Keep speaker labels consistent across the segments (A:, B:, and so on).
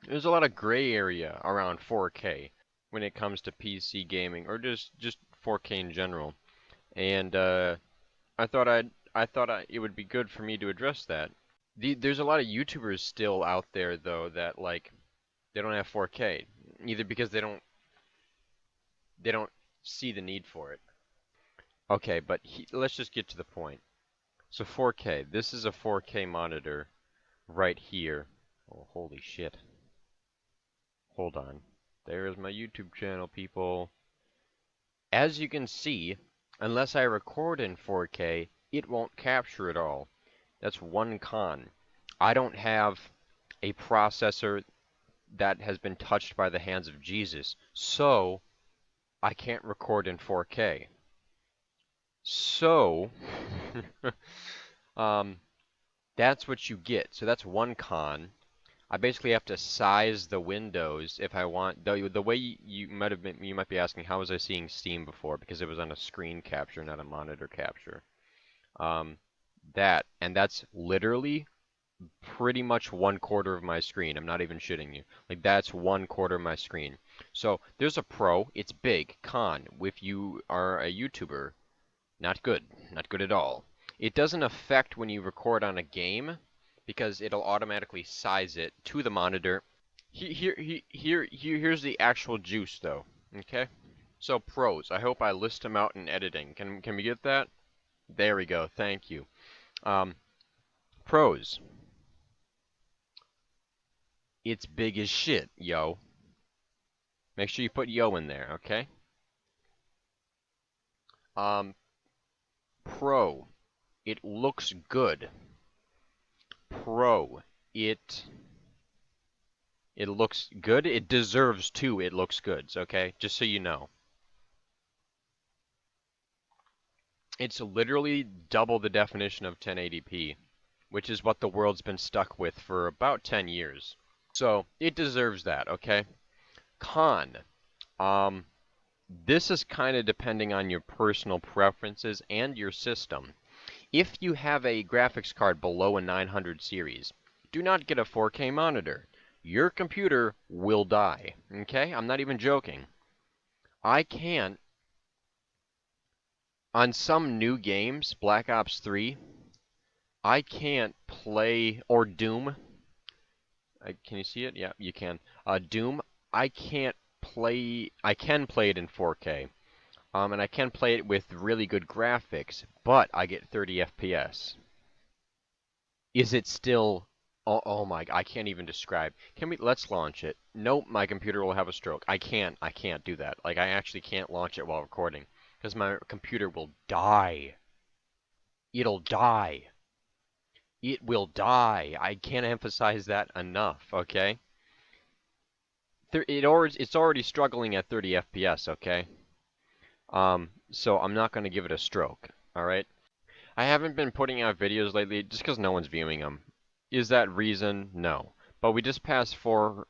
A: There's a lot of gray area around 4K when it comes to PC gaming or just 4K in general. And it would be good for me to address that. There's a lot of YouTubers still out there though that like they don't have 4K, either because they don't see the need for it. Okay, but let's just get to the point. So 4K, this is a 4K monitor right here. Oh, holy shit. Hold on. There's my YouTube channel, people. As you can see, unless I record in 4K, it won't capture it all. That's one con. I don't have a processor that has been touched by the hands of Jesus, so I can't record in 4K. So, um, that's what you get. So that's one con. I basically have to size the windows if I want. The way you might be asking, how was I seeing Steam before? Because it was on a screen capture, not a monitor capture. Um, that's literally pretty much 1/4 of my screen. I'm not even shitting you. Like that's 1/4 of my screen. So there's a pro. It's big. Con, if you are a YouTuber, not good. Not good at all. It doesn't affect when you record on a game because it'll automatically size it to the monitor. Here's the actual juice though. Okay? So pros. I hope I list them out in editing. Can we get that? There we go. Thank you. Um, Pros. It's big as shit, yo. Make sure you put yo in there, okay? Um, Pro. It looks good. Pro. It looks good. It deserves to. It looks good, okay? Just so you know. It's literally double the definition of 1080p, which is what the world's been stuck with for about 10 years. So, it deserves that, okay? Con. This is kind of depending on your personal preferences and your system. If you have a graphics card below a 900 series, do not get a 4K monitor. Your computer will die, okay? I'm not even joking. I can't, on some new games, Black Ops 3, I can't play, or Doom. Can you see it? Yeah, you can. Doom, I can't I can play it in 4K. And I can play it with really good graphics, but I get 30 FPS. Is it still... oh my, I can't even describe. Let's launch it. Nope, my computer will have a stroke. I can't do that. Like, I actually can't launch it while recording, because my computer will die. It'll die. It will die. I can't emphasize that enough, okay? It's already struggling at 30 FPS, okay? So I'm not going to give it a stroke, alright? I haven't been putting out videos lately just because no one's viewing them. Is that reason? No. But we just passed 400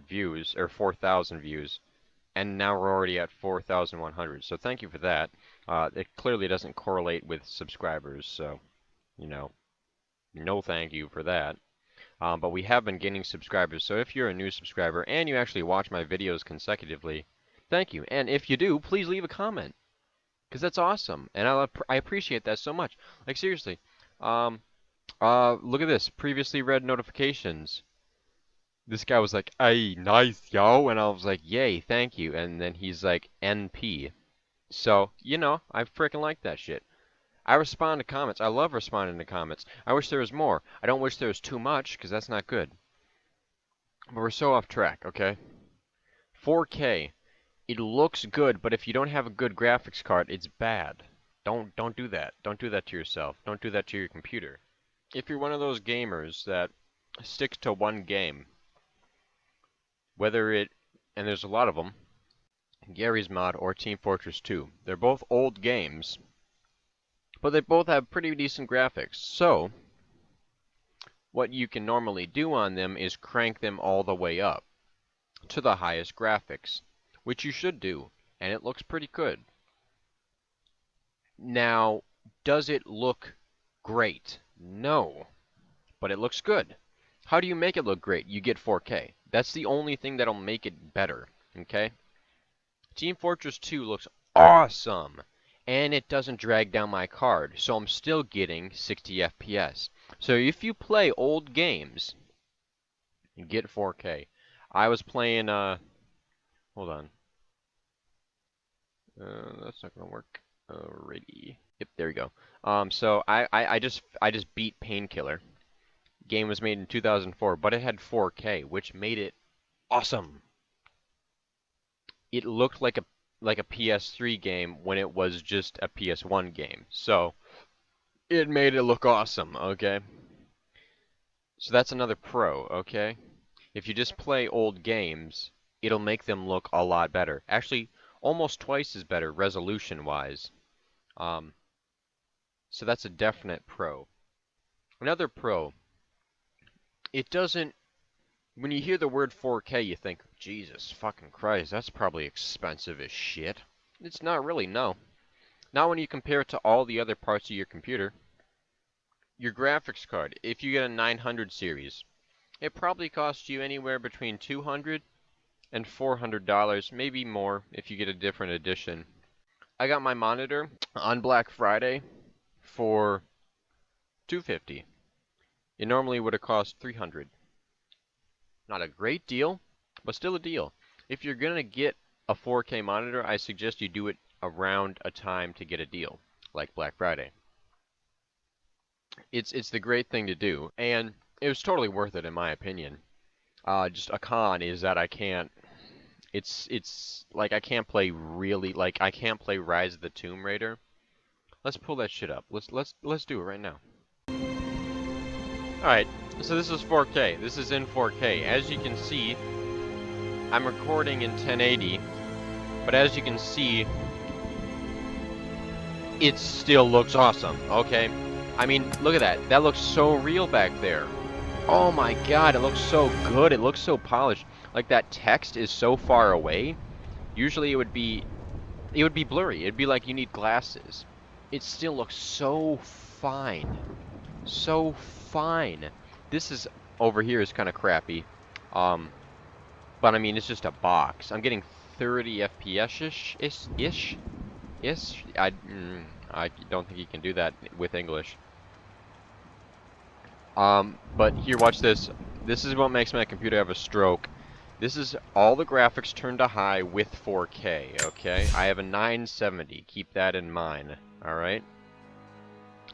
A: views, or 4,000 views, and now we're already at 4,100. So thank you for that. It clearly doesn't correlate with subscribers, so, you know, no thank you for that. But we have been gaining subscribers, so if you're a new subscriber and you actually watch my videos consecutively, thank you. And if you do, please leave a comment, because that's awesome, and I appreciate that so much. Like, seriously. Look at this. Previously read notifications. This guy was like, "Hey, nice, yo," and I was like, "Yay, thank you." And then he's like, "NP." So, you know, I freaking like that shit. I respond to comments. I love responding to comments. I wish there was more. I don't wish there was too much, because that's not good. But we're so off track, okay? 4K. It looks good, but if you don't have a good graphics card, it's bad. Don't do that. Don't do that to yourself. Don't do that to your computer. If you're one of those gamers that sticks to one game, and there's a lot of them, Gary's Mod or Team Fortress 2, they're both old games, but they both have pretty decent graphics. So, what you can normally do on them is crank them all the way up to the highest graphics, which you should do, and it looks pretty good. Now, does it look great? No, but it looks good. How do you make it look great? You get 4K. That's the only thing that'll make it better, okay? Team Fortress 2 looks awesome, and it doesn't drag down my card, so I'm still getting 60 FPS. So if you play old games, you get 4K. I was playing, hold on. That's not gonna work. Alrighty. Yep, there we go. So I just beat Painkiller. Game was made in 2004, but it had 4K, which made it awesome. It looked like a PS3 game when it was just a PS1 game. So it made it look awesome, okay? So that's another pro, okay? If you just play old games, it'll make them look a lot better. Actually, almost twice as better resolution-wise. So that's a definite pro. Another pro, it doesn't, when you hear the word 4K, you think, Jesus fucking Christ, that's probably expensive as shit. It's not really, no. Not when you compare it to all the other parts of your computer. Your graphics card, if you get a 900 series, it probably costs you anywhere between $200 and $400, maybe more if you get a different edition. I got my monitor on Black Friday for $250. It normally would have cost $300. Not a great deal, but still a deal. If you're gonna get a 4K monitor, I suggest you do it around a time to get a deal, like Black Friday. It's the great thing to do, and it was totally worth it in my opinion. Just a con is that I can't. It's like I can't play really like I can't play Rise of the Tomb Raider. Let's pull that shit up. Let's do it right now. All right. So this is 4K. This is in 4K. As you can see, I'm recording in 1080, but as you can see, it still looks awesome. Okay. I mean, look at that. That looks so real back there. Oh my god, it looks so good. It looks so polished. Like that text is so far away. Usually it would be blurry. It'd be like you need glasses. It still looks so fine. So fine. This is over here is kind of crappy. But I mean, it's just a box. I'm getting 30 FPS-ish. I don't think you can do that with English. But here, watch this. This is what makes my computer have a stroke. This is all the graphics turned to high with 4K, okay? I have a 970. Keep that in mind, alright?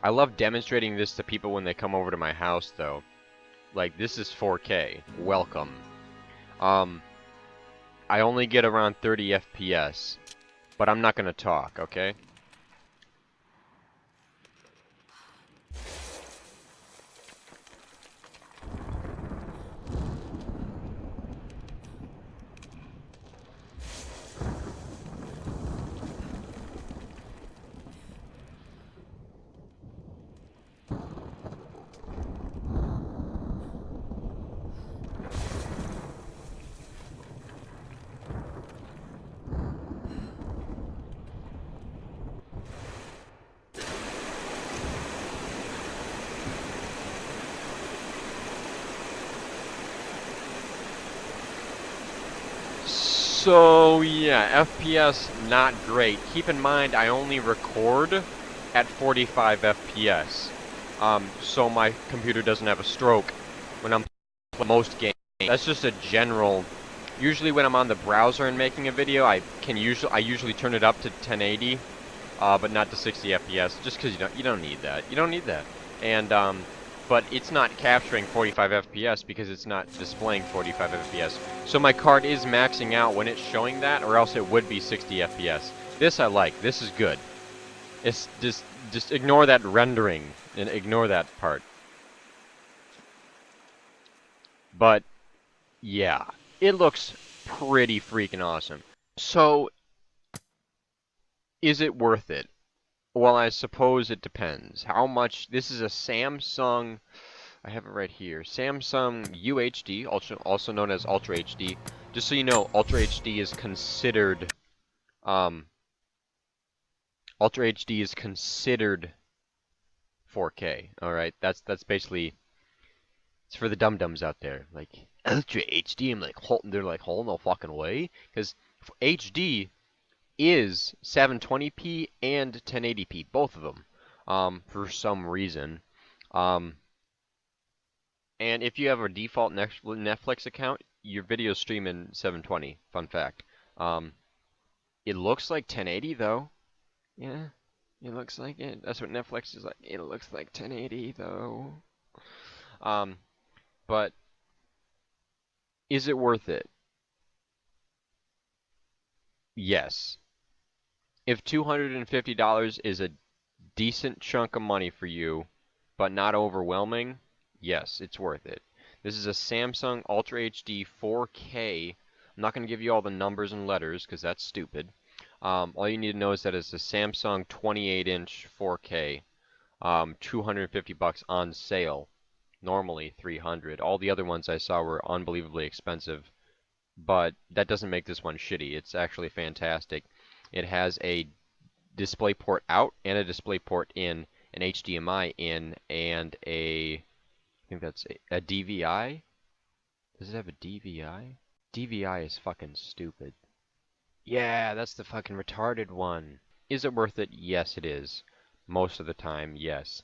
A: I love demonstrating this to people when they come over to my house, though. Like, this is 4K. Welcome. I only get around 30 FPS, but I'm not gonna talk, okay? So, yeah, FPS not great. Keep in mind, I only record at 45 FPS. So my computer doesn't have a stroke when I'm playing most games. That's just a general. Usually when I'm on the browser and making a video, I usually turn it up to 1080, but not to 60 FPS, just because you don't need that. You don't need that. And but it's not capturing 45 FPS because it's not displaying 45 FPS. So my card is maxing out when it's showing that, or else it would be 60 FPS. This I like. This is good. It's just ignore that rendering and ignore that part. But yeah, it looks pretty freaking awesome. So is it worth it? Well, I suppose it depends. How much? This is a Samsung. I have it right here. Samsung UHD, also known as Ultra HD. Just so you know, Ultra HD is considered Ultra HD is considered 4K. All right, that's basically It's for the dum-dums out there. Like, Ultra HD, they're like, hold no fucking way. Because HD is 720p and 1080p, both of them, for some reason. Um, and if you have a default Netflix account, your videos stream in 720. Fun fact. It looks like 1080 though. Yeah, it looks like it. That's what Netflix is like. It looks like 1080 though. But is it worth it? Yes. If $250 is a decent chunk of money for you, but not overwhelming, yes, it's worth it. This is a Samsung Ultra HD 4K. I'm not going to give you all the numbers and letters because that's stupid. All you need to know is that it's a Samsung 28-inch 4K, 250 bucks on sale. Normally 300. All the other ones I saw were unbelievably expensive, but that doesn't make this one shitty. It's actually fantastic. It has a DisplayPort out and a DisplayPort in, an HDMI in, and I think that's a DVI? Does it have a DVI? DVI is fucking stupid. Yeah, that's the fucking retarded one. Is it worth it? Yes, it is. Most of the time, yes.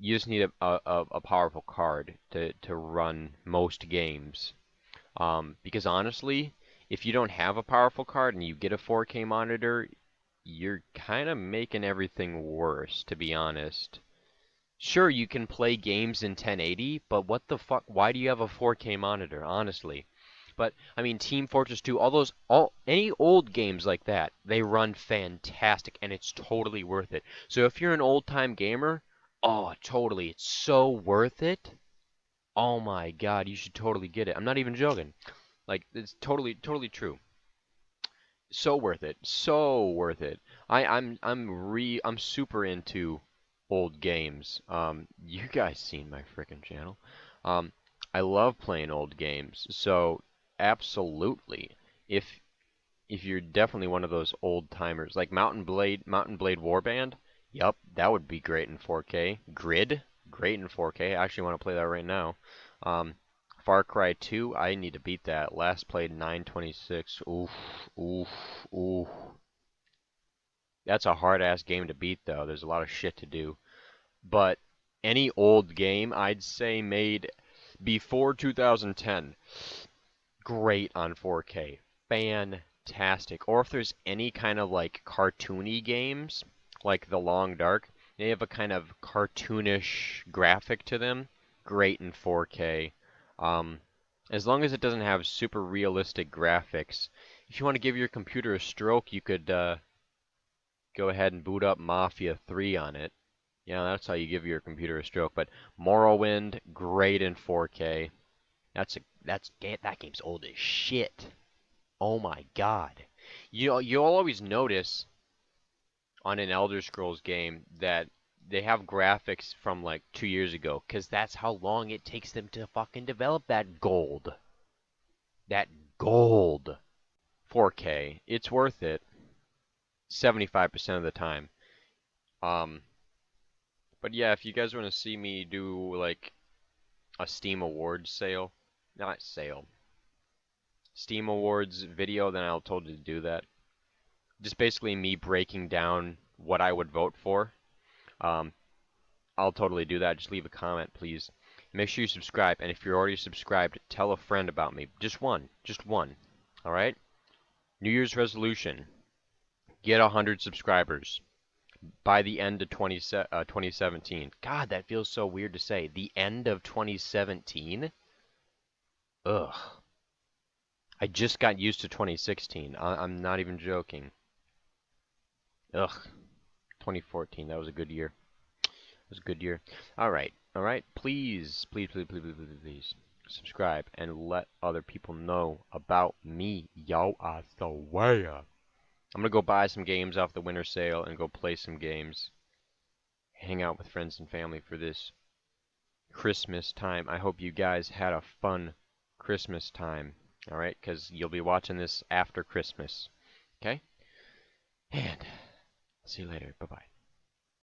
A: You just need a powerful card to run most games. Because honestly, if you don't have a powerful card and you get a 4K monitor, you're kind of making everything worse, to be honest. Sure, you can play games in 1080, but what the fuck? Why do you have a 4K monitor, honestly? But I mean, Team Fortress 2, any old games like that, they run fantastic, and it's totally worth it. So if you're an old-time gamer, oh, totally, it's so worth it. Oh my God, you should totally get it. I'm not even joking. Like, it's totally true. So worth it. So worth it. I'm super into old games. You guys seen my frickin' channel. I love playing old games. So absolutely. If you're definitely one of those old timers, like Mountain Blade Warband, yup, that would be great in 4K. Grid, great in 4K. I actually want to play that right now. Far Cry 2, I need to beat that. Last played 926. Oof, oof, oof. That's a hard-ass game to beat, though. There's a lot of shit to do. But any old game, I'd say, made before 2010, great on 4K. Fantastic. Or if there's any kind of, like, cartoony games, like The Long Dark, they have a kind of cartoonish graphic to them, great in 4K. As long as it doesn't have super realistic graphics. If you want to give your computer a stroke, you could go ahead and boot up Mafia 3 on it. Yeah, that's how you give your computer a stroke. But Morrowind, great in 4K. That game's old as shit. Oh my God. You'll always notice on an Elder Scrolls game that they have graphics from like 2 years ago, because that's how long it takes them to fucking develop that gold. That gold. 4K. It's worth it. 75% of the time. But yeah, if you guys want to see me do like a Steam Awards sale, not sale, Steam Awards video, then I'll totally do that. Just basically me breaking down what I would vote for. I'll totally do that. Just leave a comment, please. Make sure you subscribe, and if you're already subscribed, tell a friend about me. Just one. Alright? New Year's resolution. Get 100 subscribers by the end of 2017. God, that feels so weird to say. The end of 2017? Ugh. I just got used to 2016. I'm not even joking. Ugh. 2014, that was a good year. It was a good year. Alright. Please subscribe and let other people know about me. Yo, I swear. I'm gonna go buy some games off the winter sale and go play some games. Hang out with friends and family for this Christmas time. I hope you guys had a fun Christmas time. Alright, because you'll be watching this after Christmas. Okay? And see you later. Bye-bye.